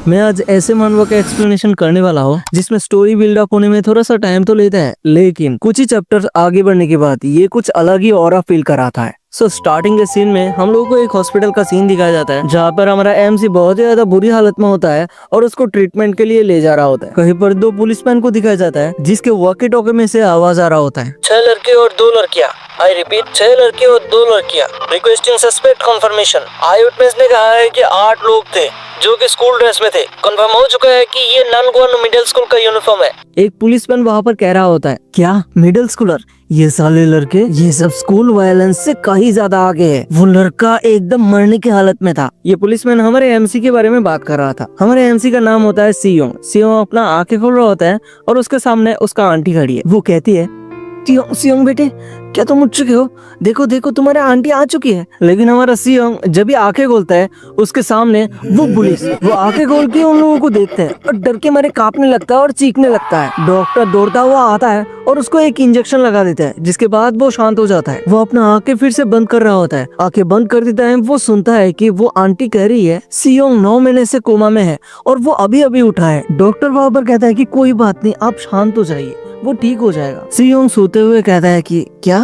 मैं आज ऐसे मानव का एक्सप्लेनेशन करने वाला हूँ जिसमें स्टोरी बिल्डअप होने में थोड़ा सा टाइम तो लेता है, लेकिन कुछ ही चैप्टर्स आगे बढ़ने के बाद ये कुछ अलग ही ऑरा फील कराता है। स्टार्टिंग के सीन में हम लोगों को एक हॉस्पिटल का सीन दिखाया जाता है जहाँ पर हमारा एमसी बहुत ही ज्यादा बुरी हालत में होता है और उसको ट्रीटमेंट के लिए ले जा रहा होता है। कहीं पर 2 पुलिसमैन को दिखाया जाता है जिसके वॉकी टॉकी में से आवाज आ रहा होता है, 6 लड़के और 2 लड़कियां। आई रिपीट, 6 लड़के और 2 लड़कियां। Requesting suspect confirmation. Eye witness ने कहा है कि 8 लोग थे जो कि स्कूल ड्रेस में थे। कंफर्म हो चुका है कि ये नन गोवन मिडिल स्कूल का यूनिफॉर्म है। एक पुलिसमैन वहाँ पर कह रहा होता है, क्या मिडिल स्कूलर? ये साले लड़के ये सब स्कूल वायलेंस से कहीं ज्यादा आगे है। वो लड़का एकदम मरने की हालत में था। ये पुलिसमैन हमारे एमसी के बारे में बात कर रहा था। हमारे एमसी का नाम होता है सियोंग। सियोंग अपना आंखें खोल रहा होता है और उसके सामने उसका आंटी खड़ी है। वो कहती है, सियोंग बेटे, क्या तुम उठ चुके हो? देखो देखो तुम्हारे आंटी आ चुकी है। लेकिन हमारा सियोंग जब भी आंखें खोलता है उसके सामने वो पुलिस वो आंखें खोल के उन लोगों को देखते हैं और डर के मारे कांपने लगता है और चीखने लगता है। डॉक्टर दौड़ता हुआ आता है और उसको एक इंजेक्शन लगा देता है, जिसके बाद वो शांत हो जाता है। वो अपना आंखें फिर से बंद कर रहा होता है। आंखें बंद कर देता है। वो सुनता है कि वो आंटी कह रही है सियोंग 9 महीने से कोमा में है और वो अभी अभी उठा है। डॉक्टर वहाँ पर कहता है कि कोई बात नहीं, आप शांत हो जाइए, वो ठीक हो जाएगा। सियोंग सोते हुए कहता है कि क्या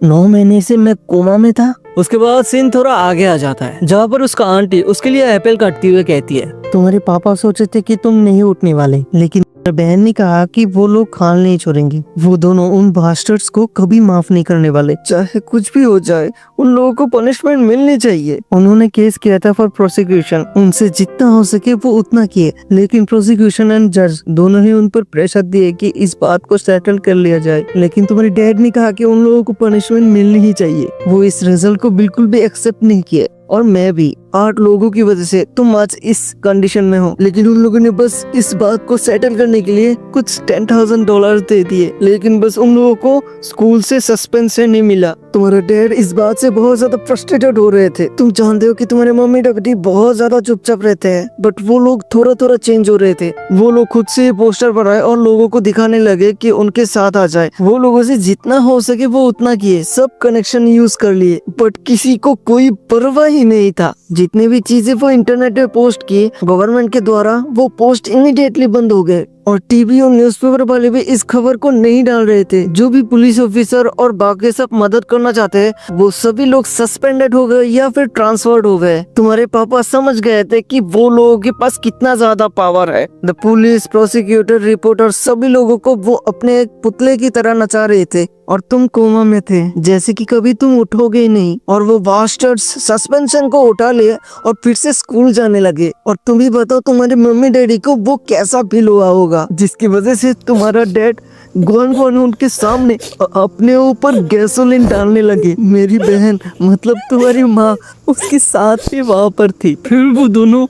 9 महीने से मैं कोमा में था? उसके बाद सीन थोड़ा आगे आ जाता है जहाँ पर उसका आंटी उसके लिए एप्पल काटती हुए कहती है, तुम्हारे पापा सोचे थे कि तुम नहीं उठने वाले, लेकिन बहन ने कहा कि वो लोग खाल नहीं छोड़ेंगे। वो दोनों उन बास्टर्ड्स को कभी माफ नहीं करने वाले। चाहे कुछ भी हो जाए उन लोगों को पनिशमेंट मिलनी चाहिए। उन्होंने केस किया था फॉर प्रोसिक्यूशन। उनसे जितना हो सके वो उतना किए, लेकिन प्रोसिक्यूशन एंड जज दोनों ही उन पर प्रेशर दिए कि इस बात को सेटल कर लिया जाए। लेकिन तुम्हारे डैड ने कहा कि उन लोगों को पनिशमेंट मिलनी ही चाहिए। वो इस रिजल्ट को बिल्कुल भी एक्सेप्ट नहीं किए और मैं भी 8 लोगों की वजह से तुम आज इस कंडीशन में हो। लेकिन उन लोगों ने बस इस बात को सेटल करने के लिए कुछ $10,000 दे दिए, लेकिन बस उन लोगों को स्कूल से सस्पेंशन नहीं मिला। तुम्हारे डैड इस बात से बहुत ज्यादा फ्रस्ट्रेटेड हो रहे थे। तुम जानते हो कि तुम्हारे मम्मी डैडी बहुत ज्यादा चुपचाप रहते हैं, बट वो लोग थोड़ा थोड़ा चेंज हो रहे थे। वो लोग खुद से पोस्टर बनाए और लोगों को दिखाने लगे कि उनके साथ आ जाए। वो लोगों से जितना हो सके वो उतना किए, सब कनेक्शन यूज कर लिए, बट किसी को कोई परवाह ही नहीं था। जितने भी चीजें वो इंटरनेट पे पोस्ट की गवर्नमेंट के द्वारा, वो पोस्ट इमीडिएटली बंद हो गए और टीवी और न्यूज़पेपर वाले भी इस खबर को नहीं डाल रहे थे। जो भी पुलिस ऑफिसर और बाकी सब मदद करना चाहते हैं वो सभी लोग सस्पेंडेड हो गए या फिर ट्रांसफर्ड हो गए। तुम्हारे पापा समझ गए थे कि वो लोगों के पास कितना ज्यादा पावर है। द पुलिस, प्रोसिक्यूटर, रिपोर्टर सभी लोगों को वो अपने पुतले की तरह नचा रहे थे और तुम कोमा में थे, जैसे कि कभी तुम उठोगे ही नहीं। और वो बास्टर्ड्स सस्पेंशन को उठा लिए और फिर से स्कूल जाने लगे। और तुम ही बताओ तुम्हारे मम्मी डैडी को वो कैसा फील हुआ होगा, जिसकी वजह से तुम्हारा डैड गन उनके सामने अपने ऊपर गैसोलीन डालने लगे। मेरी बहन मतलब तुम्हारी माँ उसके साथ भी वहाँ पर थी। फिर वो दोनों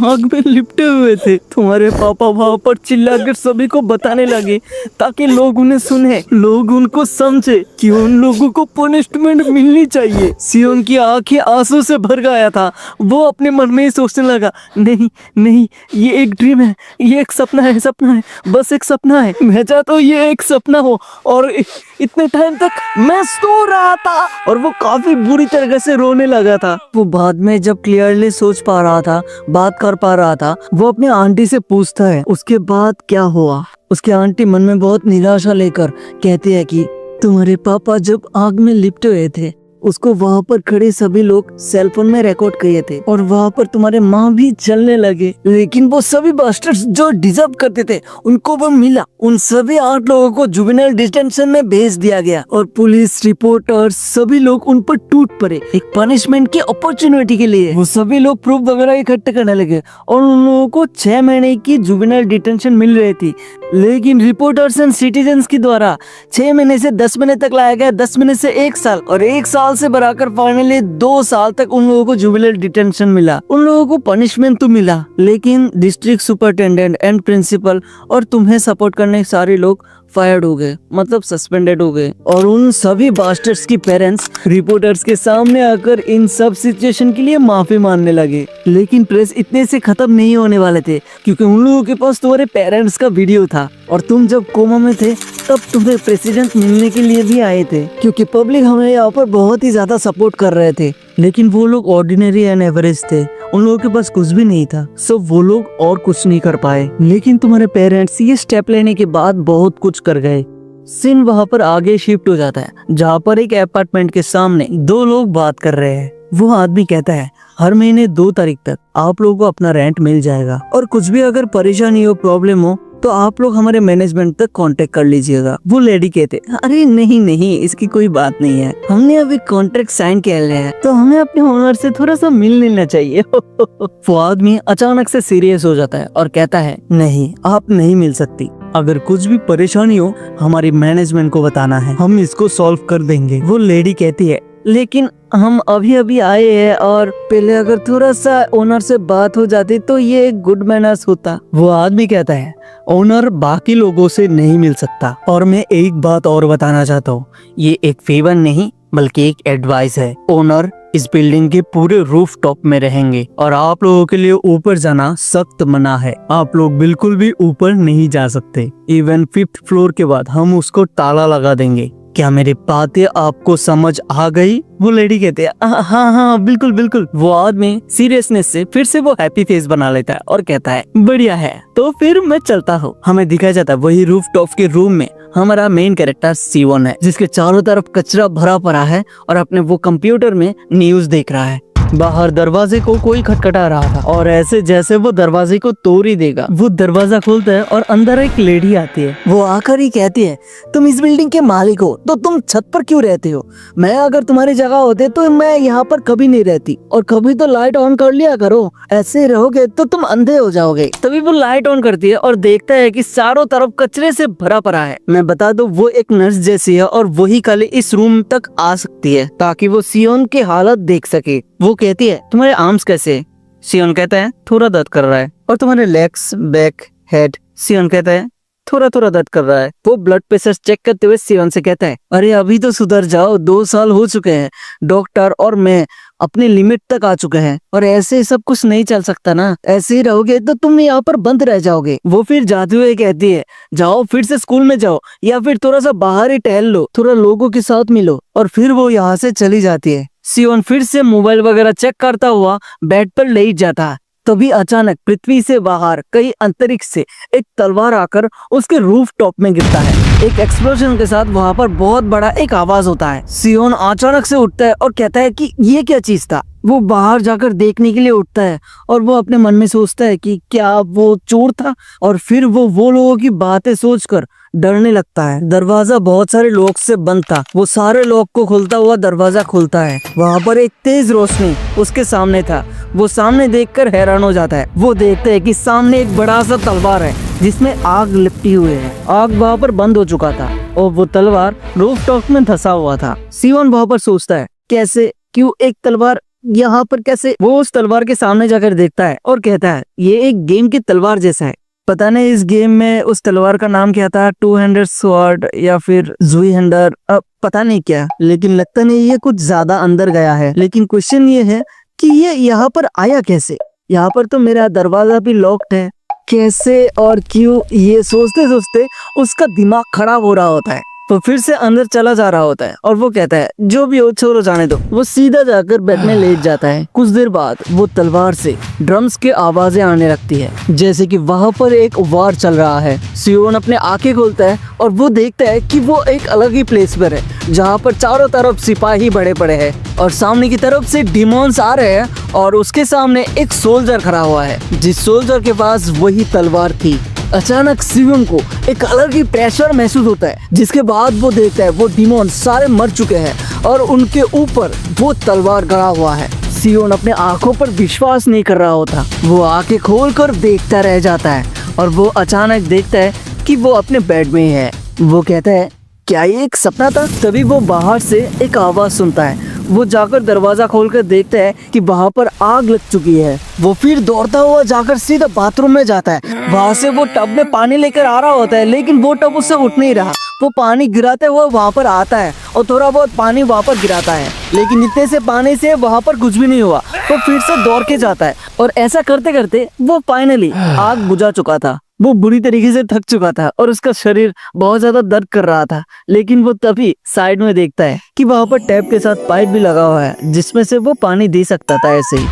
आग में लिपटे हुए थे। तुम्हारे पापा वहाँ पर चिल्लाकर सभी को बताने लगे ताकि लोग उन्हें सुने, लोग उनको समझे कि उन लोगों को पनिशमेंट मिलनी चाहिए। सियोंग की आंखें आंसू से भर गया था। वो अपने मन में ही सोचने लगा, नहीं नहीं, ये एक ड्रीम है, ये एक सपना है, सपना है, बस एक सपना है। मैं चाहता हूँ ये एक सपना हो। और इतने टाइम तक मैं सो रहा था और वो काफी बुरी तरह से रोने लगा था। वो बाद में जब क्लियरली सोच पा रहा था, बात कर पा रहा था, वो अपने आंटी से पूछता है उसके बाद क्या हुआ। उसकी आंटी मन में बहुत निराशा लेकर कहती है कि तुम्हारे पापा जब आग में लिपटे हुए थे उसको वहाँ पर खड़े सभी लोग सेलफोन में रिकॉर्ड किए थे और वहाँ पर तुम्हारे माँ भी जलने लगे। लेकिन वो सभी बास्टर्ड्स जो डिजर्व करते थे उनको वो मिला। उन सभी 8 लोगों को जुवेनाइल डिटेंशन में भेज दिया गया और पुलिस, रिपोर्टर्स सभी लोग उन पर टूट पड़े एक पनिशमेंट की अपॉर्चुनिटी के लिए। वो सभी लोग प्रूफ वगैरह इकट्ठे करने लगे और उन लोगों को 6 महीने की जुवेनाइल डिटेंशन मिल रही थी। लेकिन रिपोर्टर्स एंड सिटीजन्स के द्वारा 6 महीने से 10 महीने तक लाया गया, 10 महीने से 1 साल और 1 साल से बढ़ाकर फाइनली 2 साल तक उन लोगों को जुवेनाइल डिटेंशन मिला। उन लोगों को पनिशमेंट तो मिला, लेकिन डिस्ट्रिक्ट सुपरिटेंडेंट एंड प्रिंसिपल और तुम्हें सपोर्ट करने सारे लोग फायर्ड हो गए, मतलब सस्पेंडेड हो गए। और उन सभी बास्टर्ड्स की पेरेंट्स रिपोर्टर्स के सामने आकर इन सब सिचुएशन के लिए माफी मांगने लगे। लेकिन प्रेस इतने से खत्म नहीं होने वाले थे, क्योंकि उन लोगों के पास तुम्हारे पेरेंट्स का वीडियो था और तुम जब कोमा में थे तब तुम्हें प्रेसिडेंट मिलने के लिए भी आए थे, क्योंकि पब्लिक हमें यहाँ पर बहुत ही ज्यादा सपोर्ट कर रहे थे। लेकिन वो लोग ऑर्डिनरी एंड एवरेज थे, उन लोगों के पास कुछ भी नहीं था, सो वो लोग और कुछ नहीं कर पाए। लेकिन तुम्हारे पेरेंट्स ये स्टेप लेने के बाद बहुत कुछ कर गए। सीन वहाँ पर आगे शिफ्ट हो जाता है, जहाँ पर एक अपार्टमेंट के सामने दो लोग बात कर रहे हैं। वो आदमी कहता है हर महीने 2 तारीख तक आप लोगों को अपना रेंट मिल जाएगा, और कुछ भी अगर परेशानी हो, प्रॉब्लम हो, तो आप लोग हमारे मैनेजमेंट तक कांटेक्ट कर लीजिएगा। वो लेडी कहते अरे नहीं नहीं, इसकी कोई बात नहीं है, हमने अभी कॉन्ट्रैक्ट साइन किया है, तो हमें अपने ओनर से थोड़ा सा मिल लेना चाहिए। वो आदमी अचानक से सीरियस हो जाता है और कहता है नहीं, आप नहीं मिल सकती। अगर कुछ भी परेशानी हो हमारी मैनेजमेंट को बताना है, हम इसको सॉल्व कर देंगे। वो लेडी कहती है लेकिन हम अभी अभी आए हैं, और पहले अगर थोड़ा सा ओनर से बात हो जाती तो ये एक गुड मैनर्स होता। वो आदमी कहता है ओनर बाकी लोगों से नहीं मिल सकता, और मैं एक बात और बताना चाहता हूँ, ये एक फेवर नहीं बल्कि एक एडवाइस है। ओनर इस बिल्डिंग के पूरे रूफ टॉप में रहेंगे, और आप लोगों के लिए ऊपर जाना सख्त मना है। आप लोग बिल्कुल भी ऊपर नहीं जा सकते। इवन 5th फ्लोर के बाद हम उसको ताला लगा देंगे। क्या मेरी बातें आपको समझ आ गई? वो लेडी कहते हैं हाँ हाँ बिल्कुल बिल्कुल। वो आदमी सीरियसनेस से फिर से वो हैप्पी फेस बना लेता है और कहता है बढ़िया है, तो फिर मैं चलता हूँ। हमें दिखाया जाता है वही रूफ टॉप के रूम में हमारा मेन कैरेक्टर सीवन है, जिसके चारों तरफ कचरा भरा पड़ा है और अपने वो कंप्यूटर में न्यूज देख रहा है। बाहर दरवाजे को कोई खटखटा रहा था, और ऐसे जैसे वो दरवाजे को तोड़ ही देगा। वो दरवाजा खोलता है और अंदर एक लेडी आती है। वो आकर ही कहती है तुम इस बिल्डिंग के मालिक हो तो तुम छत पर क्यों रहते हो? मैं अगर तुम्हारी जगह होते तो मैं यहाँ पर कभी नहीं रहती, और कभी तो लाइट ऑन कर लिया करो, ऐसे रहोगे तो तुम अंधे हो जाओगे। तभी वो लाइट ऑन करती है और देखता है कि चारों तरफ कचरे से भरा पड़ा है। मैं बता दूं वो एक नर्स जैसी है, और वही खाली इस रूम तक आ सकती है ताकि वो सियोन की हालत देख सके। वो कहती है तुम्हारे आर्म्स कैसे? सियोन कहता है थोड़ा दर्द कर रहा है। और तुम्हारे लेग्स, बैक, हेड? सियोन कहता है थोड़ा थोड़ा दर्द कर रहा है। वो ब्लड प्रेशर चेक करते हुए सियोन से कहता है अरे अभी तो सुधर जाओ, 2 साल हो चुके हैं, डॉक्टर और मैं अपनी लिमिट तक आ चुके हैं, और ऐसे सब कुछ नहीं चल सकता ना, ऐसे ही रहोगे तो तुम यहाँ पर बंद रह जाओगे। वो फिर जाते हुए कहती है जाओ फिर से स्कूल में जाओ, या फिर थोड़ा सा बाहर ही टहल लो, थोड़ा लोगों के साथ मिलो, और फिर वो यहाँ से चली जाती है। सियोन फिर से मोबाइल वगैरह चेक करता हुआ बेड पर लेट जाता है। तभी अचानक पृथ्वी से बाहर कई अंतरिक्ष से एक तलवार आकर उसके रूफ टॉप में गिरता है। एक एक्सप्लोजन के साथ वहाँ पर बहुत बड़ा एक आवाज होता है। सियोन अचानक से उठता है और कहता है कि ये क्या चीज था। वो बाहर जाकर देखने के लिए उठता है, और वो अपने मन में सोचता है कि क्या वो चोर था, और फिर वो लोगों की बातें सोचकर डरने लगता है। दरवाजा बहुत सारे लॉक से बंद था। वो सारे लॉक को खोलता हुआ दरवाजा खुलता है। वहाँ पर एक तेज रोशनी उसके सामने था। वो सामने देखकर हैरान हो जाता है। वो देखता है कि सामने एक बड़ा सा तलवार है जिसमें आग लिपटी हुई है। आग वहाँ पर बंद हो चुका था, और वो तलवार रूफ टॉप में धंसा हुआ था। सियोन वहाँ पर सोचता है कैसे, क्यों एक तलवार यहाँ पर कैसे? वो उस तलवार के सामने जाकर देखता है और कहता है ये एक गेम की तलवार जैसा है। पता नहीं इस गेम में उस तलवार का नाम क्या था, 200 स्वॉर्ड या फिर जुई हंडर, पता नहीं क्या, लेकिन लगता नहीं ये कुछ ज्यादा अंदर गया है। लेकिन क्वेश्चन ये है कि ये यहाँ पर आया कैसे? यहाँ पर तो मेरा दरवाजा भी लॉक्ड है, कैसे और क्यों? ये सोचते सोचते उसका दिमाग खराब हो रहा होता है। तो फिर से अंदर चला जा रहा होता है, और वो कहता है जो भी हो छोड़ो जाने दो। वो सीधा जाकर बेड में लेट जाता है। कुछ देर बाद वो तलवार से ड्रम्स की आवाजें आने लगती है, जैसे कि वहाँ पर एक वार चल रहा है। सियोन अपने आंखें खोलता है और वो देखता है कि वो एक अलग ही प्लेस पर है, जहाँ पर चारों तरफ सिपाही बड़े पड़े हैं, और सामने की तरफ से डिमोन्स आ रहे हैं, और उसके सामने एक सोल्जर खड़ा हुआ है, जिस सोल्जर के पास वही तलवार थी। अचानक सियोन को एक अलग ही प्रेशर महसूस होता है, जिसके बाद वो देखता है वो डिमोन सारे मर चुके हैं और उनके ऊपर वो तलवार गड़ा हुआ है। सियोन अपने आंखों पर विश्वास नहीं कर रहा होता। वो आंखें खोलकर देखता रह जाता है, और वो अचानक देखता है कि वो अपने बेड में है। वो कहता है क्या ये एक सपना था? तभी वो बाहर से एक आवाज सुनता है। वो जाकर दरवाजा खोलकर देखता है कि वहाँ पर आग लग चुकी है। वो फिर दौड़ता हुआ जाकर सीधा बाथरूम में जाता है। वहाँ से वो टब में पानी लेकर आ रहा होता है, लेकिन वो टब उससे उठ नहीं रहा। वो पानी गिराते हुए वहाँ पर आता है और थोड़ा बहुत पानी वहाँ पर गिराता है, लेकिन इतने से पानी से वहाँ पर कुछ भी नहीं हुआ। वो फिर से दौड़ के जाता है, और ऐसा करते करते वो फाइनली आग बुझा चुका था। वो बुरी तरीके से थक चुका था और उसका शरीर बहुत ज्यादा दर्द कर रहा था। लेकिन वो तभी साइड में देखता है कि वहाँ पर टैप के साथ पाइप भी लगा हुआ है जिसमें से वो पानी दे सकता था ऐसे ही।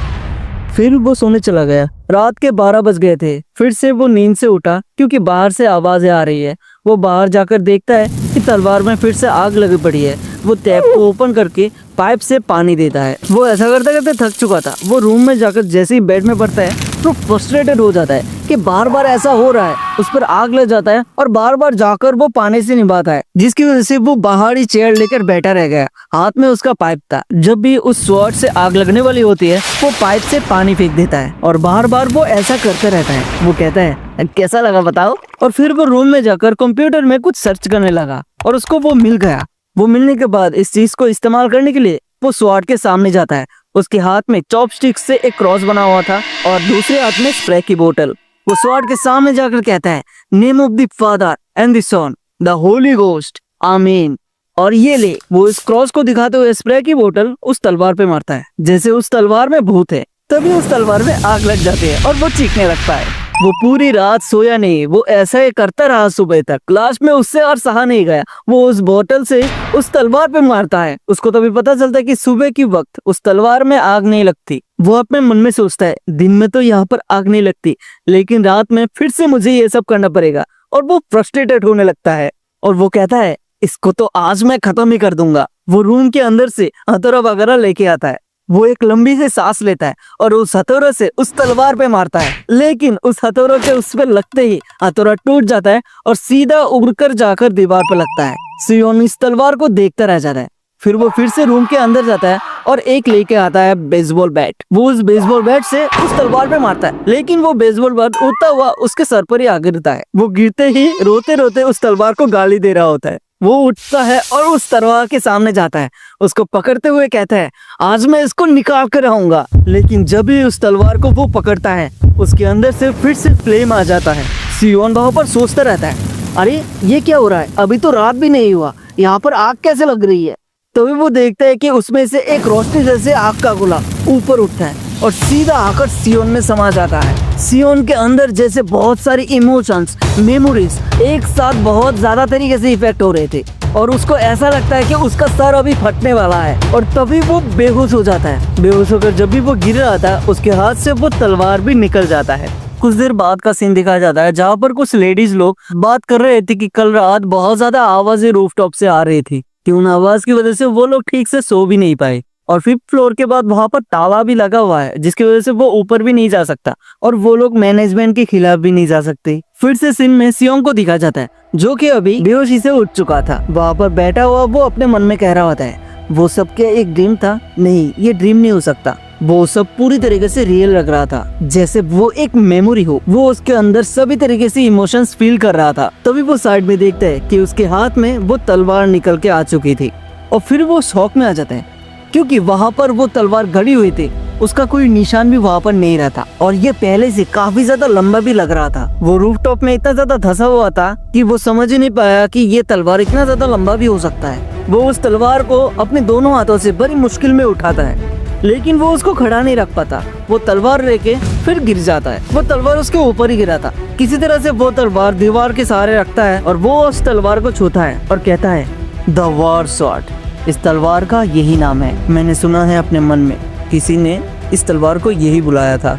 फिर वो सोने चला गया। रात के 12 बज गए थे। फिर से वो नींद से उठा क्योंकि बाहर से आवाजें आ रही है। वो बाहर जाकर देखता है कि तलवार में फिर से आग लगी पड़ी है। वो टैप को ओपन करके पाइप से पानी देता है। वो ऐसा करते करते थक चुका था। वो रूम में जाकर जैसे ही बेड में पड़ता है तो फ्रस्ट्रेटेड हो जाता है कि बार बार ऐसा हो रहा है। उस पर आग लग जाता है और बार बार जाकर वो पानी से निभाता है, जिसकी वजह से वो बाहर ही चेयर लेकर बैठा रह गया। हाथ में उसका पाइप था। जब भी उस स्वॉर्ड से आग लगने वाली होती है वो पाइप से पानी फेंक देता है और बार बार वो ऐसा करते रहता है। वो कहता है कैसा लगा बताओ। और फिर वो रूम में जाकर कंप्यूटर में कुछ सर्च करने लगा और उसको वो मिल गया। वो मिलने के बाद इस चीज को इस्तेमाल करने के लिए वो स्वॉर्ड के सामने जाता है। उसके हाथ में चॉपस्टिक से एक क्रॉस बना हुआ था और दूसरे हाथ में स्प्रे की बोतल। वो स्वॉर्ड के सामने जाकर कहता है name of the father and the son the holy ghost amen. और ये ले। वो इस क्रॉस को दिखाते हुए स्प्रे की बोतल उस तलवार पे मारता है जैसे उस तलवार में भूत है। तभी उस तलवार में आग लग जाती है और वो चीखने लगता है। वो पूरी रात सोया नहीं। वो ऐसा ही करता रहा सुबह तक। लास्ट में उससे और सहा नहीं गया। वो उस बोतल से उस तलवार पे मारता है। उसको तभी पता चलता है कि सुबह की वक्त उस तलवार में आग नहीं लगती। वो अपने मन में सोचता है दिन में तो यहाँ पर आग नहीं लगती, लेकिन रात में फिर से मुझे ये सब करना पड़ेगा। और वो फ्रस्ट्रेटेड होने लगता है और वो कहता है इसको तो आज मैं खत्म ही कर दूंगा। वो रूम के अंदर से हथौड़ा वगैरह लेके आता है। वो एक लंबी सी सांस लेता है और उस हथौड़े से उस तलवार पे मारता है। लेकिन उस हथौड़े के उस पर लगते ही हथौड़ा टूट जाता है और सीधा उड़कर जाकर दीवार पे लगता है। सियोन इस तलवार को देखता रह जाता है। फिर वो फिर से रूम के अंदर जाता है और एक लेके आता है बेसबॉल बैट। वो उस बेसबॉल बैट से उस तलवार पे मारता है, लेकिन वो बेसबॉल बैट उड़ता हुआ उसके सर पर ही आ गिरता है। वो गिरते ही रोते रोते उस तलवार को गाली दे रहा होता है। वो उठता है और उस तलवार के सामने जाता है। उसको पकड़ते हुए कहता है आज मैं इसको निकाल कर आऊंगा। लेकिन जब भी उस तलवार को वो पकड़ता है उसके अंदर से फिर से फ्लेम आ जाता है। सियोन वहां पर सोचता रहता है अरे ये क्या हो रहा है, अभी तो रात भी नहीं हुआ, यहाँ पर आग कैसे लग रही है। तभी वो देखता है कि उसमें से एक रोशनी जैसे आग का गोला ऊपर उठता है और सीधा आकर सियोन में समा जाता है। सियोन के अंदर जैसे बहुत सारी इमोशंस, मेमोरीज एक साथ बहुत ज्यादा तरीके से इफेक्ट हो रहे थे और उसको ऐसा लगता है कि उसका सर अभी फटने वाला है। और तभी वो बेहोश हो जाता है। बेहोश होकर जब भी वो गिर रहा था उसके हाथ से वो तलवार भी निकल जाता है। कुछ देर बाद का सीन दिखाया जाता है जहाँ पर कुछ लेडीज लोग बात कर रहे थे कि कल रात बहुत ज्यादा आवाजें रूफटॉप से आ रही थी कि उन आवाज की वजह से वो लोग ठीक से सो भी नहीं पाए। और 5th फ्लोर के बाद वहां पर ताला भी लगा हुआ है जिसकी वजह से वो ऊपर भी नहीं जा सकता और वो लोग मैनेजमेंट के खिलाफ भी नहीं जा सकते। फिर से सीन में सियोंग को दिखा जाता है जो कि अभी बेहोशी से उठ चुका था। वहां पर बैठा हुआ वो अपने मन में कह रहा होता है वो सब क्या एक ड्रीम था? नहीं, ये ड्रीम नहीं हो सकता। वो सब पूरी तरीके से रियल लग रहा था, जैसे वो एक मेमोरी हो। वो उसके अंदर सभी तरीके से इमोशंस फील कर रहा था। तभी वो साइड में देखता है कि उसके हाथ में वो तलवार निकल के आ चुकी थी और फिर वो शौक में आ जाता है क्योंकि वहाँ पर वो तलवार गड़ी हुई थी, उसका कोई निशान भी वहाँ पर नहीं रहा था और ये पहले से काफी ज्यादा लंबा भी लग रहा था। वो रूफटॉप में इतना ज्यादा धंसा हुआ था कि वो समझ ही नहीं पाया कि ये तलवार इतना ज्यादा लंबा भी हो सकता है। वो उस तलवार को अपने दोनों हाथों से बड़ी मुश्किल में उठाता है, लेकिन वो उसको खड़ा नहीं रख पाता। वो तलवार लेके फिर गिर जाता है। वो तलवार उसके ऊपर ही गिरा था। किसी तरह से वो तलवार दीवार के सहारे रखता है और वो उस तलवार को छूता है और कहता है द वॉर स्वॉर्ड। इस तलवार का यही नाम है। मैंने सुना है अपने मन में किसी ने इस तलवार को यही बुलाया था।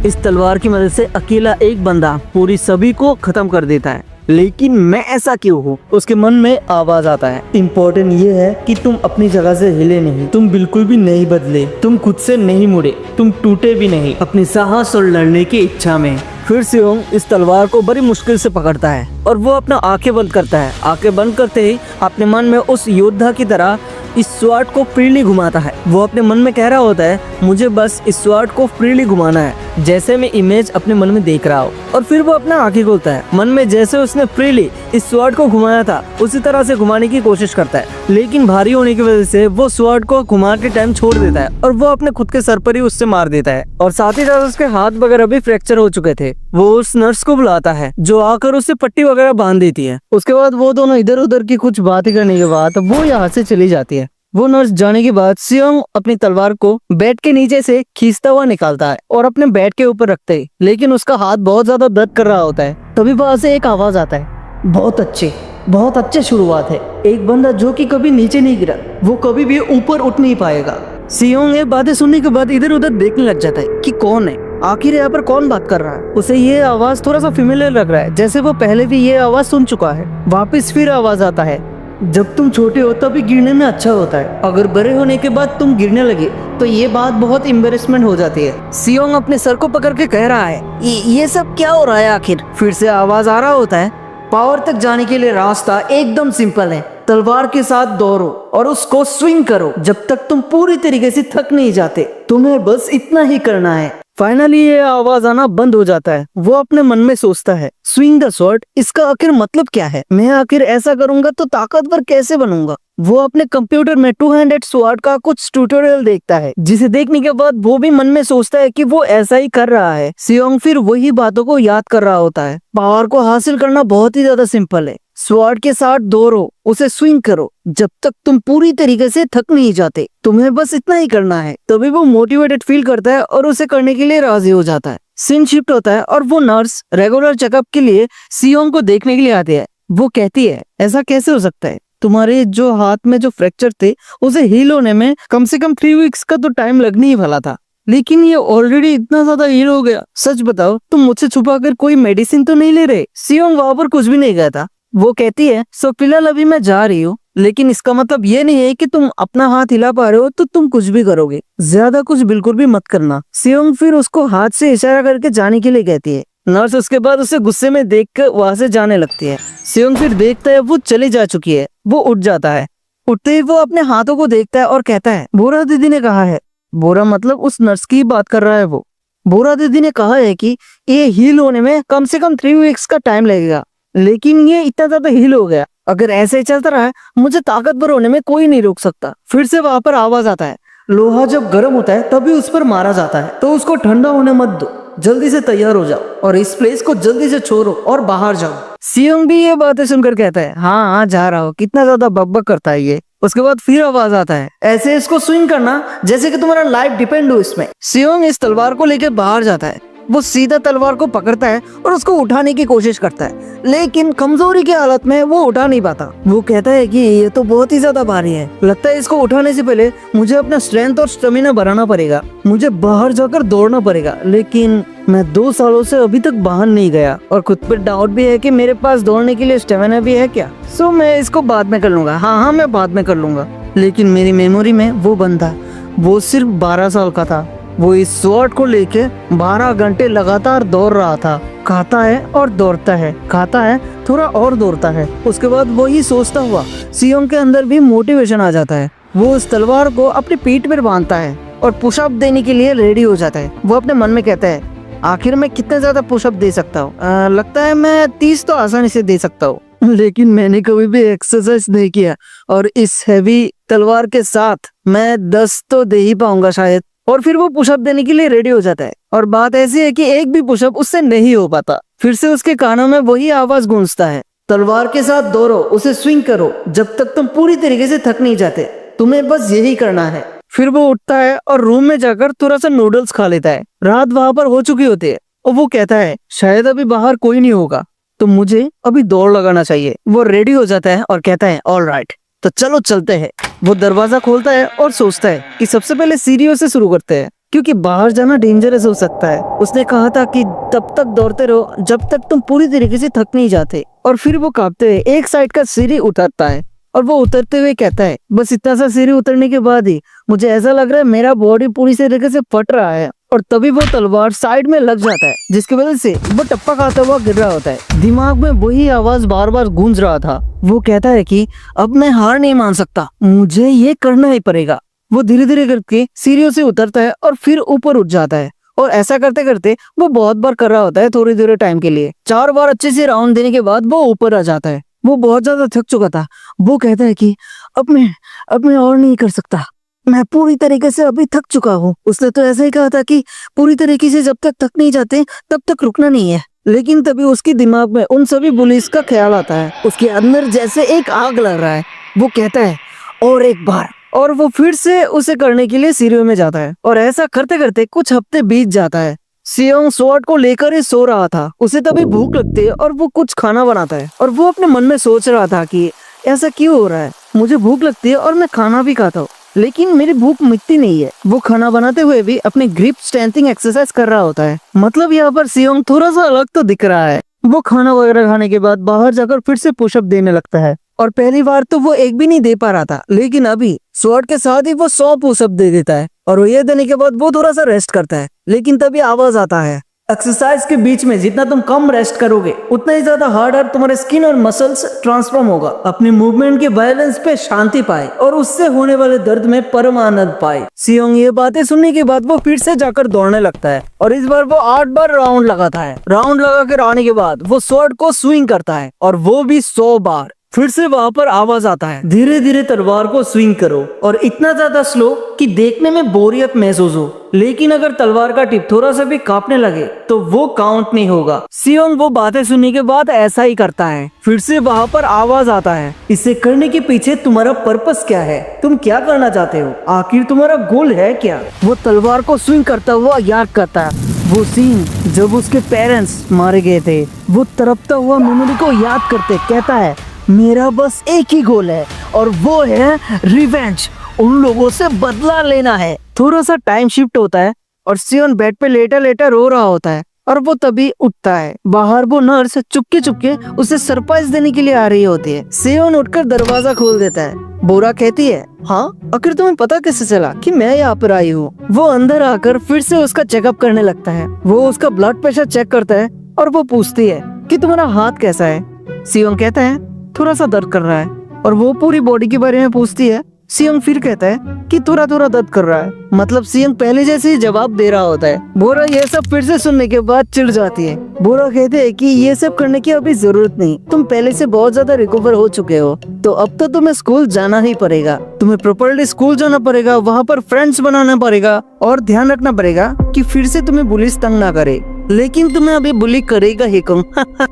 इस तलवार की मदद से अकेला एक बंदा पूरी सभी को खत्म कर देता है, लेकिन मैं ऐसा क्यों हूँ? उसके मन में आवाज आता है इम्पोर्टेंट ये है कि तुम अपनी जगह से हिले नहीं, तुम बिल्कुल भी नहीं बदले, तुम खुद से नहीं मुड़े, तुम टूटे भी नहीं अपनी साहस और लड़ने की इच्छा में। फिर सियोंग इस तलवार को बड़ी मुश्किल से पकड़ता है और वो अपना आंखें बंद करता है। आंखें बंद करते ही अपने मन में उस योद्धा की तरह इस स्वॉर्ड को फ्रीली घुमाता है। वो अपने मन में कह रहा होता है मुझे बस इस स्वॉर्ड को फ्रीली घुमाना है, जैसे मैं इमेज अपने मन में देख रहा हूँ। और फिर वो अपना आंखें खोलता है। मन में जैसे उसने फ्रीली इस स्वॉर्ड को घुमाया था उसी तरह से घुमाने की कोशिश करता है, लेकिन भारी होने की वजह से वो स्वॉर्ड को घुमा के टाइम छोड़ देता है और वो अपने खुद के सर पर ही उससे मार देता है। और साथ ही साथ उसके हाथ वगैरह भी फ्रैक्चर हो चुके थे। वो उस नर्स को बुलाता है जो आकर उसे पट्टी वगैरह बांध देती है। उसके बाद वो दोनों इधर उधर की कुछ बातें करने के बाद वो यहाँ से चली जाती है। वो नर्स जाने के बाद सियोंग अपनी तलवार को बेड के नीचे से खींचता हुआ निकालता है और अपने बेड के ऊपर रखते ही, लेकिन उसका हाथ बहुत ज्यादा दर्द कर रहा होता है। तभी वहां से एक आवाज आता है, बहुत अच्छे शुरुआत है। एक बंदा जो कि कभी नीचे नहीं गिरा, वो कभी भी ऊपर उठ नहीं पाएगा। सियोंग ये बातें सुनने के बाद इधर उधर देखने लग जाता है कि कौन है, आखिर यहाँ पर कौन बात कर रहा है। उसे ये आवाज थोड़ा सा फेमिलियर लग रहा है, जैसे वो पहले भी ये आवाज सुन चुका है। वापस फिर आवाज आता है, जब तुम छोटे हो तभी गिरने में अच्छा होता है, अगर बड़े होने के बाद तुम गिरने लगे तो ये बात बहुत एम्बेरसमेंट हो जाती है। सियोंग अपने सर को पकड़ के कह रहा है, ये सब क्या हो रहा है आखिर। फिर से आवाज आ रहा होता है, पावर तक जाने के लिए रास्ता एकदम सिंपल है, तलवार के साथ दौड़ो और उसको स्विंग करो जब तक तुम पूरी तरीके से थक नहीं जाते, तुम्हें बस इतना ही करना है। फाइनली ये आवाज आना बंद हो जाता है। वो अपने मन में सोचता है, स्विंग द स्वॉर्ड, इसका आखिर मतलब क्या है, मैं आखिर ऐसा करूंगा तो ताकतवर कैसे बनूंगा। वो अपने कंप्यूटर में 200 स्वॉर्ड का कुछ ट्यूटोरियल देखता है, जिसे देखने के बाद वो भी मन में सोचता है कि वो ऐसा ही कर रहा है। सियोंग फिर वही बातों को याद कर रहा होता है। पावर को हासिल करना बहुत ही ज्यादा सिंपल है, स्वॉर्ड के साथ दौड़ो, उसे स्विंग करो जब तक तुम पूरी तरीके से थक नहीं जाते, तुम्हें बस इतना ही करना है। तभी वो मोटिवेटेड फील करता है और उसे करने के लिए राजी हो जाता है। सीन शिफ्ट होता है और वो नर्स रेगुलर चेकअप के लिए सियोंग को देखने के लिए आती है। वो कहती है, ऐसा कैसे हो सकता है, तुम्हारे जो हाथ में जो फ्रैक्चर थे उसे हील होने में कम से कम 3 वीक्स का तो टाइम लगने ही वाला था, लेकिन ये ऑलरेडी इतना ज्यादा हील हो गया। सच बताओ, तुम मुझसे छुपाकर कोई मेडिसिन तो नहीं ले रहे। सियोंग वहां पर कुछ भी नहीं कहता। वो कहती है, सो फिलहाल अभी मैं जा रही हूँ, लेकिन इसका मतलब ये नहीं है कि तुम अपना हाथ हिला पा रहे हो तो तुम कुछ भी करोगे, ज्यादा कुछ बिल्कुल भी मत करना। सियोंग फिर उसको हाथ से इशारा करके जाने के लिए कहती है। नर्स उसके बाद उसे गुस्से में देखकर वहां से जाने लगती है। सियोंग फिर देखता है वो चली जा चुकी है। वो उठ जाता है। उठते ही वो अपने हाथों को देखता है और कहता है, बोरा दीदी ने कहा है, बोरा मतलब उस नर्स की बात कर रहा है वो, बोरा दीदी ने कहा है कि ये हील होने में कम से कम 3 वीक्स का टाइम लगेगा, लेकिन ये इतना ज्यादा हील हो गया, अगर ऐसे ही चलता रहा मुझे ताकतवर होने में कोई नहीं रोक सकता। फिर से वहां पर आवाज आता है, लोहा जब गर्म होता है तभी उस पर मारा जाता है, तो उसको ठंडा होने मत दो, जल्दी से तैयार हो जाओ और इस प्लेस को जल्दी से छोड़ो और बाहर जाओ। सियोंग भी ये बातें सुनकर कहता है, हाँ हाँ जा रहा हूँ। कितना ज्यादा बकबक करता है ये। उसके बाद फिर आवाज आता है, ऐसे इसको स्विंग करना जैसे कि तुम्हारा लाइफ डिपेंड हो इसमें। सियोंग इस तलवार को लेकर बाहर जाता है। वो सीधा तलवार को पकड़ता है और उसको उठाने की कोशिश करता है, लेकिन कमजोरी की हालत में वो उठा नहीं पाता। वो कहता है कि ये तो बहुत ही ज्यादा भारी है, लगता है इसको उठाने से पहले मुझे अपना स्ट्रेंथ और स्टेमिना बढ़ाना पड़ेगा, मुझे बाहर जाकर दौड़ना पड़ेगा, लेकिन मैं 2 सालों से अभी तक बाहर नहीं गया और खुद पर डाउट भी है कि मेरे पास दौड़ने के लिए स्टेमिना भी है क्या। सो मैं इसको बाद में कर लूंगा, हाँ मैं बाद में कर लूंगा। लेकिन मेरी मेमोरी में वो बंदा, वो सिर्फ 12 साल का था, वो इस स्वॉर्ड को लेके 12 घंटे लगातार दौड़ रहा था, खाता है और दौड़ता है, खाता है थोड़ा और दौड़ता है। उसके बाद वही सोचता हुआ सियोंग के अंदर भी मोटिवेशन आ जाता है। वो उस तलवार को अपनी पीठ पर बांधता है और पुशअप देने के लिए रेडी हो जाता है। वो अपने मन में कहता है, आखिर मैं कितने ज्यादा पुशअप दे सकता हूँ, लगता है मैं 30 तो आसानी से दे सकता हूँ, लेकिन मैंने कभी भी एक्सरसाइज नहीं किया और इस हैवी तलवार के साथ मैं 10 तो दे ही पाऊंगा शायद। और फिर वो पुशअप देने के लिए रेडी हो जाता है और बात ऐसी है कि एक भी पुशअप उससे नहीं हो पाता। फिर से उसके कानों में वही आवाज गूंजता है, तलवार के साथ दौड़ो, उसे स्विंग करो जब तक तुम पूरी तरीके से थक नहीं जाते, तुम्हें बस यही करना है। फिर वो उठता है और रूम में जाकर थोड़ा सा नूडल्स खा लेता है। रात वहां पर हो चुकी होती है और वो कहता है, शायद अभी बाहर कोई नहीं होगा तो मुझे अभी दौड़ लगाना चाहिए। वो रेडी हो जाता है और कहता है, ऑलराइट तो चलो चलते हैं। वो दरवाजा खोलता है और सोचता है कि सबसे पहले सीढ़ियों से शुरू करते हैं, क्योंकि बाहर जाना डेंजरस हो सकता है। उसने कहा था कि तब तक दौड़ते रहो जब तक तुम पूरी तरीके से थक नहीं जाते। और फिर वो कांपते हुए एक साइड का सीढ़ी उतरता है और वो उतरते हुए कहता है, बस इतना सा सीढ़ी उतरने के बाद ही मुझे ऐसा लग रहा है मेरा बॉडी पूरी तरीके से फट रहा है। और तभी वो तलवार साइड में लग जाता है, जिसकी वजह से वो टप्पा खाता हुआ गिर रहा होता है। दिमाग में वही आवाज बार बार गूंज रहा था। वो कहता है कि अब मैं हार नहीं मान सकता, मुझे ये करना ही पड़ेगा। वो धीरे धीरे करके सीढ़ियों से उतरता है और फिर ऊपर उठ जाता है। और ऐसा करते करते वो बहुत बार कर रहा होता है, थोड़ी देर टाइम के लिए। 4 बार अच्छे से राउंड देने के बाद वो ऊपर आ जाता है। वो बहुत ज्यादा थक चुका था। वो कहता है कि अब मैं और नहीं कर सकता, मैं पूरी तरीके से अभी थक चुका हूँ। उसने तो ऐसा ही कहा था कि पूरी तरीके से जब तक थक नहीं जाते तब तक रुकना नहीं है। लेकिन तभी उसके दिमाग में उन सभी बुलिस का ख्याल आता है। उसके अंदर जैसे एक आग लग रहा है। वो कहता है, और एक बार और वो फिर से उसे करने के लिए सीढ़ियों में जाता है और ऐसा करते करते कुछ हफ्ते बीत जाता है। सियोंग स्वॉर्ड को लेकर ही सो रहा था। उसे तभी भूख लगती है और वो कुछ खाना बनाता है और वो अपने मन में सोच रहा था कि ऐसा क्यों हो रहा है, मुझे भूख लगती है और मैं खाना भी खाता हूँ लेकिन मेरी भूख मिटती नहीं है। वो खाना बनाते हुए भी अपने ग्रिप स्ट्रेंथिंग एक्सरसाइज कर रहा होता है। मतलब यहाँ पर सियोंग थोड़ा सा अलग तो दिख रहा है। वो खाना वगैरह खाने के बाद बाहर जाकर फिर से पुशअप देने लगता है और पहली बार तो वो एक भी नहीं दे पा रहा था, लेकिन अभी स्वॉर्ड के साथ ही वो 100 पुशअप दे देता है। और ये देने के बाद वो थोड़ा सा रेस्ट करता है, लेकिन तभी आवाज आता है, एक्सरसाइज के बीच में जितना तुम कम रेस्ट करोगे उतना ही ज्यादा हार्डर तुम्हारे स्किन और मसल्स ट्रांसफॉर्म होगा। अपने मूवमेंट के बैलेंस पे शांति पाए और उससे होने वाले दर्द में परम आनंद पाए। सियोंग ये बातें सुनने के बाद वो फिर से जाकर दौड़ने लगता है और इस बार वो 8 बार राउंड लगाता है। राउंड लगा कर आने के बाद वो स्वॉर्ड को स्विंग करता है और वो भी 100 बार। फिर से वहां पर आवाज आता है, धीरे धीरे तलवार को स्विंग करो और इतना ज्यादा स्लो कि देखने में बोरियत महसूस हो, लेकिन अगर तलवार का टिप थोड़ा सा भी कांपने लगे तो वो काउंट नहीं होगा। सियोंग वो बातें सुनने के बाद ऐसा ही करता है। फिर से वहां पर आवाज आता है, इसे करने के पीछे तुम्हारा पर्पस क्या है, तुम क्या करना चाहते हो, आखिर तुम्हारा गोल है क्या। वो तलवार को स्विंग करता हुआ याद करता है वो सीन जब उसके पेरेंट्स मारे गए थे। वो तड़पता हुआ मेमोरी को याद करते कहता है, मेरा बस एक ही गोल है और वो है रिवेंज, उन लोगों से बदला लेना है। थोड़ा सा टाइम शिफ्ट होता है और सियोन बेड पे लेटा लेटा रो रहा होता है और वो तभी उठता है। बाहर वो नर्स चुपके चुपके उसे सरप्राइज देने के लिए आ रही होती है। सियोन उठकर दरवाजा खोल देता है। बोरा कहती है, हाँ आखिर तुम्हें पता कैसे चला कि मैं यहाँ पर आई हूँ। वो अंदर आकर फिर से उसका चेकअप करने लगता है। वो उसका ब्लड प्रेशर चेक करता है और वो पूछती है कि तुम्हारा हाथ कैसा है। सियोंग कहता है थोड़ा सा दर्द कर रहा है और वो पूरी बॉडी के बारे में पूछती है। सियोंग फिर कहता है कि थोड़ा थोड़ा दर्द कर रहा है। मतलब सियोंग पहले जैसे ही जवाब दे रहा होता है। बोरा ये सब फिर से सुनने के बाद चिढ़ जाती है। बोरा कहते हैं कि ये सब करने की अभी जरूरत नहीं, तुम पहले से बहुत ज्यादा रिकवर हो चुके हो, तो अब तो तुम्हें स्कूल जाना ही पड़ेगा। तुम्हें प्रॉपर्ली स्कूल जाना पड़ेगा, वहाँ पर फ्रेंड्स बनाना पड़ेगा और ध्यान रखना पड़ेगा कि फिर से तुम्हें पुलिस तंग ना करे। लेकिन तुम्हें अभी बुली करेगा ही कौन।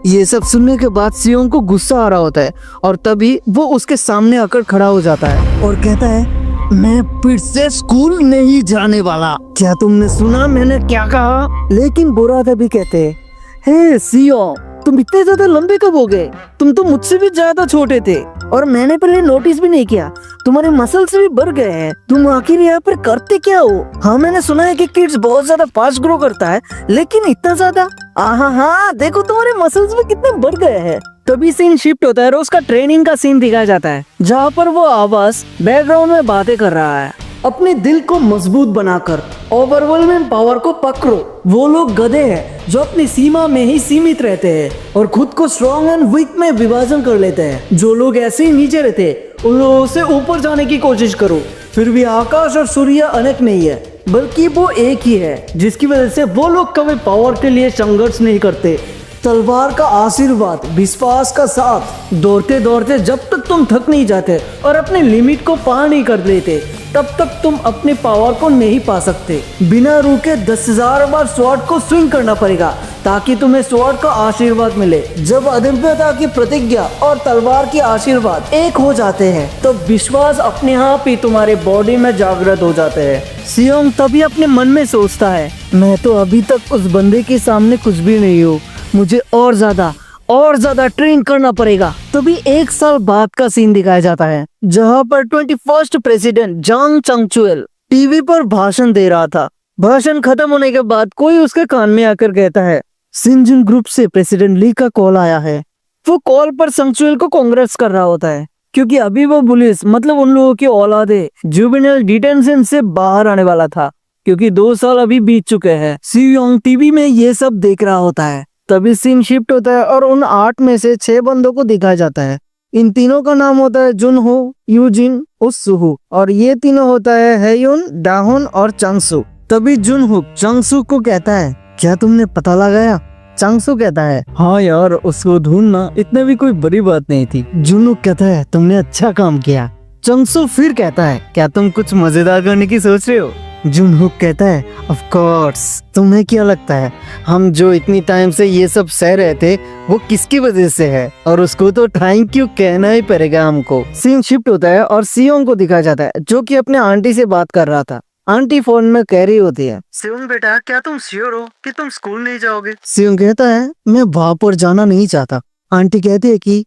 ये सब सुनने के बाद सियोंग को गुस्सा आ रहा होता है और तभी वो उसके सामने आकर खड़ा हो जाता है और कहता है, मैं फिर से स्कूल नहीं जाने वाला। क्या तुमने सुना मैंने क्या कहा। लेकिन बुरा तभी कहते हैं, हे सियोंग तुम इतने ज्यादा लंबे कब हो गए, तुम तो मुझसे भी ज्यादा छोटे थे और मैंने पहले नोटिस भी नहीं किया, तुम्हारे मसल्स भी बढ़ गए हैं, तुम आखिर यहाँ पर करते क्या हो। हाँ मैंने सुना है कि किड्स बहुत ज्यादा फास्ट ग्रो करता है, लेकिन इतना ज्यादा, हाँ देखो तुम्हारे मसल्स भी कितने बढ़ गए हैं। तभी सीन शिफ्ट होता है और उसका ट्रेनिंग का सीन दिखाया जाता है, जहाँ पर वो आवाज बैकग्राउंड में बातें कर रहा है। अपने दिल को मजबूत बनाकर ओवरवेलमिंग पावर को पकड़ो। वो लोग गधे हैं जो अपनी सीमा में ही सीमित रहते हैं और खुद को स्ट्रॉन्ग एंड वीक में विभाजन कर लेते हैं। जो लोग ऐसे ही नीचे रहते हैं उन लोगों से ऊपर जाने की कोशिश करो। फिर भी आकाश और सूर्य अनेक नहीं है, बल्कि वो एक ही है, जिसकी वजह से वो लोग कभी पावर के लिए संघर्ष नहीं करते। तलवार का आशीर्वाद, विश्वास का साथ, दौड़ते दौड़ते जब तक तुम थक नहीं जाते और अपने लिमिट को पार नहीं कर लेते, तब तक तुम अपने पावर को नहीं पा सकते। बिना रुके 10,000 बार स्वॉर्ड को स्विंग करना पड़ेगा ताकि तुम्हें स्वॉर्ड का आशीर्वाद मिले। जब अदम्यता की प्रतिज्ञा और तलवार की आशीर्वाद एक हो जाते हैं तो विश्वास अपने आप ही तुम्हारे बॉडी में जागृत हो जाते हैं। सियोंग तभी अपने मन में सोचता है, मैं तो अभी तक उस बंदे के सामने कुछ भी नहीं हूँ, मुझे और ज्यादा ट्रेन करना पड़ेगा। तभी 1 साल बाद का सीन दिखाया जाता है, जहाँ पर 21st प्रेसिडेंट जांग चंगचुएल टीवी पर भाषण दे रहा था। भाषण खत्म होने के बाद कोई उसके कान में आकर कहता है, सिंजुन ग्रुप से प्रेसिडेंट ली का कॉल आया है। वो कॉल पर चंगचुएल को कांग्रेस कर रहा होता है, क्योंकि अभी वो पुलिस मतलब उन लोगों की औलादे जुवेनाइल डिटेंशन से बाहर आने वाला था, क्योंकि 2 साल अभी बीत चुके हैं। सियोंग टीवी में ये सब देख रहा होता है। तभी सीन शिफ्ट होता है और उन 8 में से 6 बंदों को दिखाया जाता है। इन तीनों का नाम होता है जुनहो, यूजिन और सुहू, और ये तीनों होता है हेयुन, डाहुन और चंगसू। तभी जुनहो चंगसू को कहता है, क्या तुमने पता लगाया। चंगसू कहता है, हाँ यार उसको ढूंढना इतने भी कोई बड़ी बात नहीं थी। जुनहो कहता है, तुमने अच्छा काम किया। चंगसू फिर कहता है, क्या तुम कुछ मजेदार करने की सोच रहे हो। जुनहुक कहता है, ऑफ कोर्स, तुम्हें क्या लगता है हम जो इतनी टाइम से ये सब सह रहे थे वो किसकी वजह से है, और उसको तो थैंक यू कहना ही पड़ेगा हमको। सीन शिफ्ट होता है और सियोंग को दिखाया जाता है जो कि अपने आंटी से बात कर रहा था। आंटी फोन में कह रही होती है, सियोंग बेटा, क्या तुम श्योर हो कि तुम स्कूल नहीं जाओगे? सियोंग कहता है, मैं वहां पर जाना नहीं चाहता। आंटी कहती है कि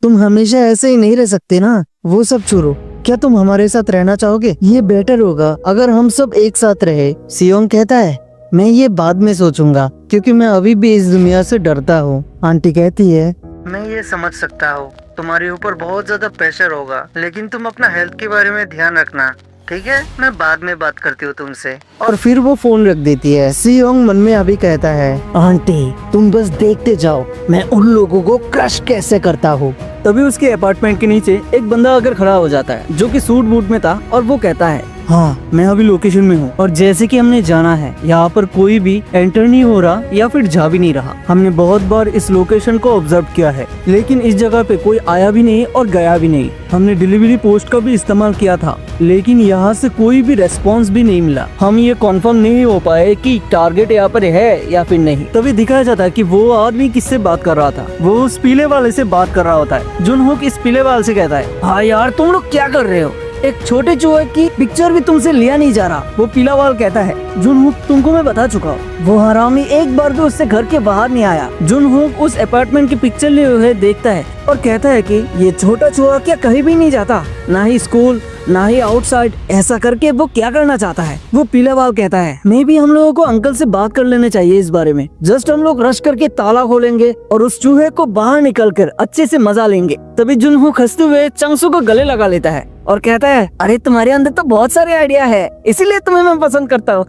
तुम हमेशा ऐसे ही नहीं रह सकते ना, वो सब छोड़ो, क्या तुम हमारे साथ रहना चाहोगे? ये बेटर होगा अगर हम सब एक साथ रहे। सियोंग कहता है, मैं ये बाद में सोचूंगा क्योंकि मैं अभी भी इस दुनिया से डरता हूँ। आंटी कहती है, मैं ये समझ सकता हूँ, तुम्हारे ऊपर बहुत ज्यादा प्रेशर होगा, लेकिन तुम अपना हेल्थ के बारे में ध्यान रखना, ठीक है? मैं बाद में बात करती हूँ तुमसे। और फिर वो फोन रख देती है। सियोंग मन में अभी कहता है, आंटी तुम बस देखते जाओ मैं उन लोगों को क्रश कैसे करता हूँ। तभी उसके अपार्टमेंट के नीचे एक बंदा आकर खड़ा हो जाता है जो कि सूट बूट में था और वो कहता है, हाँ मैं अभी लोकेशन में हूँ और जैसे कि हमने जाना है यहाँ पर कोई भी एंटर नहीं हो रहा या फिर जा भी नहीं रहा। हमने बहुत बार इस लोकेशन को ऑब्जर्व किया है लेकिन इस जगह पे कोई आया भी नहीं और गया भी नहीं। हमने डिलीवरी पोस्ट का भी इस्तेमाल किया था लेकिन यहाँ से कोई भी रेस्पॉन्स भी नहीं मिला। हम ये कॉन्फर्म नहीं हो पाए कि टारगेट यहाँ पर है या फिर नहीं। तभी दिखाया जाता है कि वो आदमी किससे बात कर रहा था। वो उस पीले वाले से बात कर रहा होता है। जुनहुक इस पीले वाले से कहता है, हाँ यार तुम लोग क्या कर रहे हो, एक छोटे चूहे की पिक्चर भी तुमसे लिया नहीं जा रहा। वो पीला वाल कहता है, जुनहुक तुमको मैं बता चुका हूँ, वो हरामी एक बार भी उससे घर के बाहर नहीं आया। जुनहुक उस अपार्टमेंट की पिक्चर लिए हुए देखता है और कहता है कि ये छोटा चूहा क्या कहीं भी नहीं जाता, ना ही स्कूल ना ही आउटसाइड। ऐसा करके वो क्या करना चाहता है? वो पीला वाल कहता है, मे भी हम लोगों को अंकल से बात कर लेने चाहिए इस बारे में। जस्ट हम लोग रश करके ताला खोलेंगे और उस चूहे को बाहर निकल कर अच्छे से मजा लेंगे। तभी जुनहुक हंसते हुए चंगसू को गले लगा लेता है और कहता है, अरे तुम्हारे अंदर तो बहुत सारे आइडिया है, इसीलिए तुम्हें मैं पसंद करता हूँ।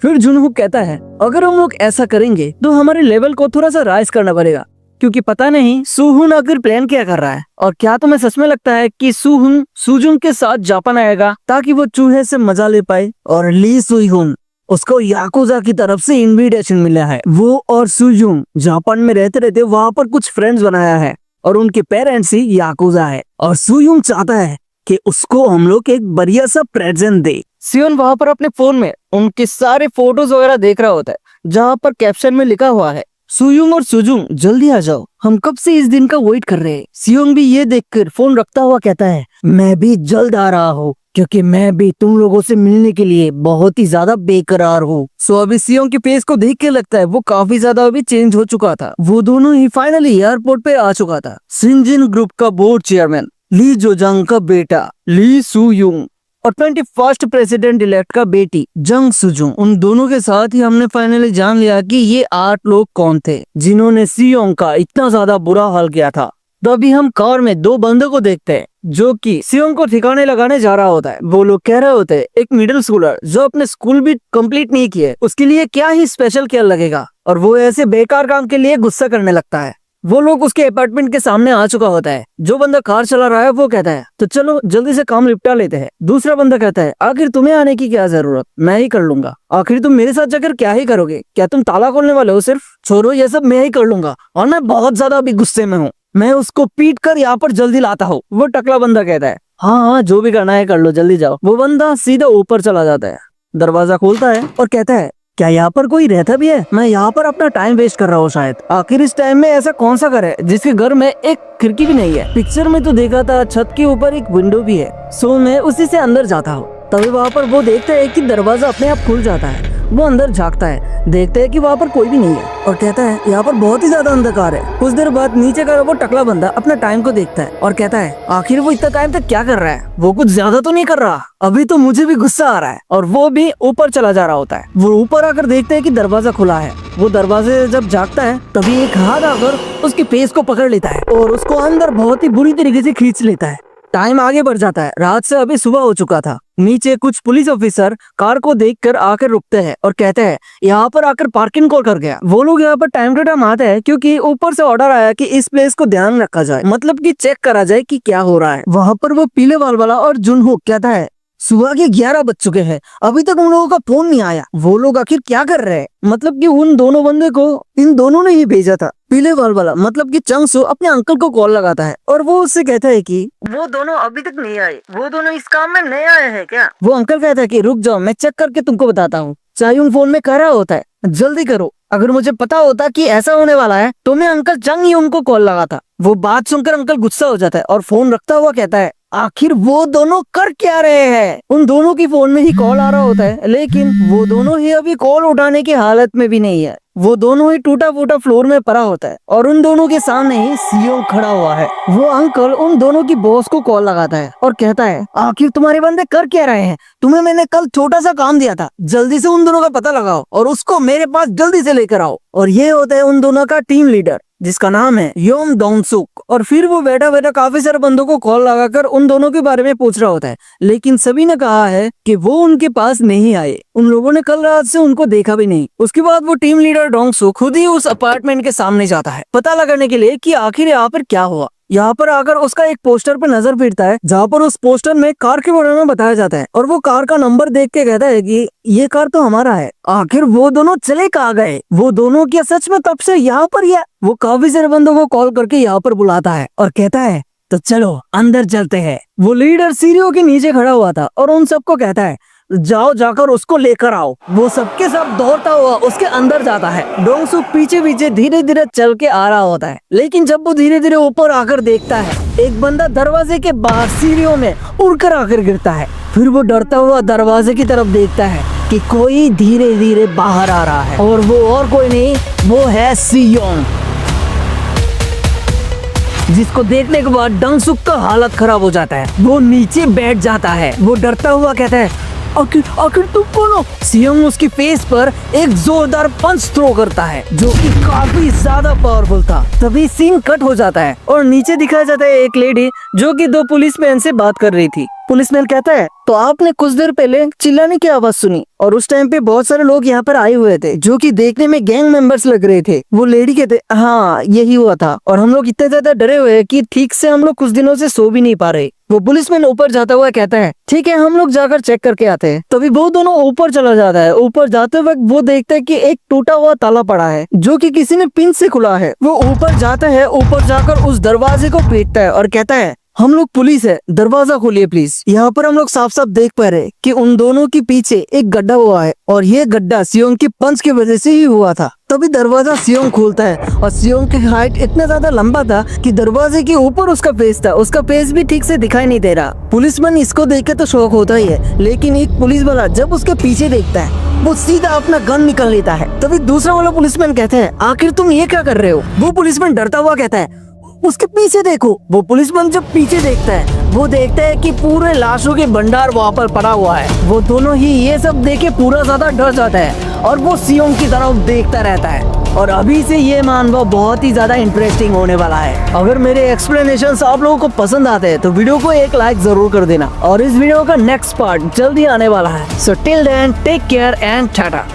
फिर जुनहुक कहता है, अगर हम लोग ऐसा करेंगे तो हमारे लेवल को थोड़ा सा राइज करना पड़ेगा क्योंकि पता नहीं सुहुन आखिर प्लान क्या कर रहा है। और क्या तुम्हें सच में लगता है कि सुहुन सुजुन के साथ जापान आएगा ताकि वो चूहे से मजा ले पाए? और ली सुहुन उसको याकुजा की तरफ से इनविटेशन मिला है। वो और सुजुन जापान में रहते रहते वहाँ पर कुछ फ्रेंड्स बनाया है और उनके पेरेंट्स ही याकुजा है। और सुयुन चाहता है कि उसको हम लोग एक बढ़िया सा प्रेजेंट दे। सियोन वहाँ पर अपने फोन में उनके सारे फोटोज वगैरह देख रहा होता है जहाँ पर कैप्शन में लिखा हुआ है, सुयुंग और सुजुंग जल्दी आ जाओ, हम कब से इस दिन का वेट कर रहे हैं। सियोंग भी ये देखकर फोन रखता हुआ कहता है, मैं भी जल्द आ रहा हूँ क्योंकि मैं भी तुम लोगों से मिलने के लिए बहुत ही ज्यादा बेकरार हूँ। सो अभी सियोंग के फेस को देख के लगता है वो काफी ज्यादा अभी चेंज हो चुका था। वो दोनों ही फाइनली एयरपोर्ट पे आ चुका था। सिंजिन ग्रुप का बोर्ड चेयरमैन ली जोजांग का बेटा ली सुयुंग और 21st प्रेसिडेंट इलेक्ट का बेटी जंग सुजुंग, उन दोनों के साथ ही हमने फाइनली जान लिया कि ये 8 लोग कौन थे जिन्होंने सियोंग का इतना ज्यादा बुरा हाल किया था। तो अभी हम कार में 2 बंदों को देखते हैं जो कि सियोंग को ठिकाने लगाने जा रहा होता है। वो लोग कह रहे होते हैं एक मिडिल स्कूलर जो अपने स्कूल भी कंप्लीट नहीं किए उसके लिए क्या ही स्पेशल केयर लगेगा, और वो ऐसे बेकार काम के लिए गुस्सा करने लगता है। वो लोग उसके अपार्टमेंट के सामने आ चुका होता है। जो बंदा कार चला रहा है वो कहता है तो चलो जल्दी से काम निपटा लेते हैं। दूसरा बंदा कहता है आखिर तुम्हें आने की क्या जरूरत, मैं ही कर लूंगा। आखिर तुम मेरे साथ जाकर क्या ही करोगे, क्या तुम ताला खोलने वाले हो? सिर्फ छोड़ो ये सब, मैं ही कर लूंगा और मैं बहुत ज्यादा अभी गुस्से में हूँ, मैं उसको पीट कर यहाँ पर जल्दी लाता हूँ। वो टकला बंदा कहता है हाँ हाँ जो भी करना है कर लो, जल्दी जाओ। वो बंदा सीधा ऊपर चला जाता है, दरवाजा खोलता है और कहता है क्या यहाँ पर कोई रहता भी है? मैं यहाँ पर अपना टाइम वेस्ट कर रहा हूँ शायद। आखिर इस टाइम में ऐसा कौन सा घर है जिसके घर में एक खिड़की भी नहीं है? पिक्चर में तो देखा था छत के ऊपर एक विंडो भी है। सो मैं उसी से अंदर जाता हूँ। तभी वहाँ पर वो देखता है कि दरवाजा अपने आप खुल जाता है। वो अंदर झांकता है, देखता है कि वहाँ पर कोई भी नहीं है और कहता है यहाँ पर बहुत ही ज्यादा अंधकार है। कुछ देर बाद नीचे का वो टकला बंदा अपना टाइम को देखता है और कहता है आखिर वो इतना टाइम तक क्या कर रहा है, वो कुछ ज्यादा तो नहीं कर रहा, अभी तो मुझे भी गुस्सा आ रहा है। और वो भी ऊपर चला जा रहा होता है। वो ऊपर आकर देखते है कि दरवाजा खुला है। वो दरवाजे जब झांकता है तभी एक हाथ आकर उसके फेस को पकड़ लेता है और उसको अंदर बहुत ही बुरी तरीके से खींच लेता है। टाइम आगे बढ़ जाता है, रात से अभी सुबह हो चुका था। नीचे कुछ पुलिस ऑफिसर कार को देखकर आकर रुकते हैं और कहते हैं यहाँ पर आकर पार्किंग कौन कर गया। वो लोग यहाँ पर टाइम टू टाइम आते हैं क्योंकि ऊपर से ऑर्डर आया कि इस प्लेस को ध्यान रखा जाए, मतलब कि चेक करा जाए कि क्या हो रहा है। वहाँ पर वो पीले बाल वाला और जुनहुक कहता है सुबह के 11 बज चुके हैं, अभी तक उन लोगों का फोन नहीं आया। वो लोग आखिर क्या कर रहे हैं? मतलब कि उन दोनों बंदे को इन दोनों ने ही भेजा था। पीले बाल वाला मतलब कि चंग सू अपने अंकल को कॉल लगाता है और वो उससे कहता है कि वो दोनों अभी तक नहीं आए, वो दोनों इस काम में नए आए हैं क्या। वो अंकल कहता है कि रुक जाओ, मैं चेक करके तुमको बताता हूँ। चायुंग फोन में कह रहा होता है जल्दी करो, अगर मुझे पता होता कि ऐसा होने वाला है तो मैं अंकल चंग यूंग को कॉल लगाता। वो बात सुनकर अंकल गुस्सा हो जाता है और फोन रखता हुआ कहता है आखिर वो दोनों कर क्या रहे हैं। उन दोनों की फोन में ही कॉल आ रहा होता है, लेकिन वो दोनों ही अभी कॉल उठाने की हालत में भी नहीं है। वो दोनों ही टूटा फूटा फ्लोर में पड़ा होता है और उन दोनों के सामने ही सीओ खड़ा हुआ है। वो अंकल उन दोनों की बॉस को कॉल लगाता है और कहता है आखिर तुम्हारे बंदे कर क्या रहे हैं, तुम्हें मैंने कल छोटा सा काम दिया था, जल्दी से उन दोनों का पता लगाओ और उसको मेरे पास जल्दी से लेकर आओ। और ये होता है उन दोनों का टीम लीडर जिसका नाम है योम डोंग सुक। और फिर वो बैठा बैठा काफी सारे बंदों को कॉल लगाकर उन दोनों के बारे में पूछ रहा होता है, लेकिन सभी ने कहा है कि वो उनके पास नहीं आए, उन लोगों ने कल रात से उनको देखा भी नहीं। उसके बाद वो टीम लीडर डोंग सुक खुद ही उस अपार्टमेंट के सामने जाता है पता लगाने के लिए कि आखिर यहाँ पर क्या हुआ। यहाँ पर आकर उसका एक पोस्टर पर नजर फिरता है जहाँ पर उस पोस्टर में कार के बारे में बताया जाता है और वो कार का नंबर देख के कहता है कि ये कार तो हमारा है। आखिर वो दोनों चले कहाँ गए, वो दोनों क्या सच में तब से यहाँ पर ही है। वो काफी सारे बंदों को कॉल करके यहाँ पर बुलाता है और कहता है तो चलो अंदर चलते हैं। वो लीडर सीढ़ियों के नीचे खड़ा हुआ था और उन सबको कहता है जाओ जाकर उसको लेकर आओ। वो सबके सब दौड़ता हुआ उसके अंदर जाता है। डोंग सुक पीछे पीछे धीरे धीरे चल के आ रहा होता है, लेकिन जब वो धीरे धीरे ऊपर आकर देखता है एक बंदा दरवाजे के बाहर सीढ़ियों में उड़कर आकर गिरता है। फिर वो डरता हुआ दरवाजे की तरफ देखता है कि कोई धीरे धीरे बाहर आ रहा है और वो और कोई नहीं, वो है सियोंग, जिसको देखने के बाद डोंग सुक का हालत खराब हो जाता है। वो नीचे बैठ जाता है। वो डरता हुआ कहता है आखिर तुम कौन हो। सियोंग उसकी फेस पर एक जोरदार पंच थ्रो करता है जो कि काफी ज्यादा पावरफुल था। तभी सीन कट हो जाता है और नीचे दिखाया जाता है एक लेडी जो कि दो पुलिसमैन से बात कर रही थी। पुलिसमैन कहता है तो आपने कुछ देर पहले चिल्लाने की आवाज सुनी और उस टाइम पे बहुत सारे लोग यहाँ पर आए हुए थे जो कि देखने में गैंग मेंबर्स लग रहे थे। वो लेडी कहते हाँ यही हुआ था और हम लोग इतने ज्यादा डरे हुए हैं कि ठीक से हम लोग कुछ दिनों से सो भी नहीं पा रहे। वो पुलिसमैन ऊपर जाता हुआ कहता है ठीक है हम लोग जाकर चेक करके आते हैं। तभी वो दोनों ऊपर चला जाता है। ऊपर जाते वक्त वो देखता है कि एक टूटा हुआ ताला पड़ा है जो कि किसी ने पिन से खुला है। वो ऊपर जाता है, ऊपर जाकर उस दरवाजे को पीटता है और कहता है हम लोग पुलिस है, दरवाजा खोलिए प्लीज। यहाँ पर हम लोग साफ साफ देख पा रहे कि उन दोनों के पीछे एक गड्ढा हुआ है और ये गड्ढा सियोंग की पंच की वजह से ही हुआ था। तभी दरवाजा सियोंग खोलता है और सियोंग की हाइट इतना ज्यादा लंबा था कि दरवाजे के ऊपर उसका फेस था, उसका फेस भी ठीक से दिखाई नहीं दे रहा। पुलिसमैन इसको देख के तो शौक होता ही है, लेकिन एक पुलिस वाला जब उसके पीछे देखता है वो सीधा अपना गन निकाल लेता है। तभी दूसरा वाला पुलिसमैन कहता है आखिर तुम ये क्या कर रहे हो। वो पुलिसमैन डरता हुआ कहता है उसके पीछे देखो। वो पुलिसमैन जब पीछे देखता है वो देखता है कि पूरे लाशों के भंडार वहाँ पर पड़ा हुआ है। वो दोनों ही ये सब देखे पूरा ज्यादा डर जाता है और वो सियोंग की तरफ देखता रहता है। और अभी से ये मानवा बहुत ही ज्यादा इंटरेस्टिंग होने वाला है। अगर मेरे एक्सप्लेनेशंस आप लोगों को पसंद आते हैं तो वीडियो को एक लाइक जरूर कर देना और इस वीडियो का नेक्स्ट पार्ट जल्दी आने वाला है। So till then take care and Tata.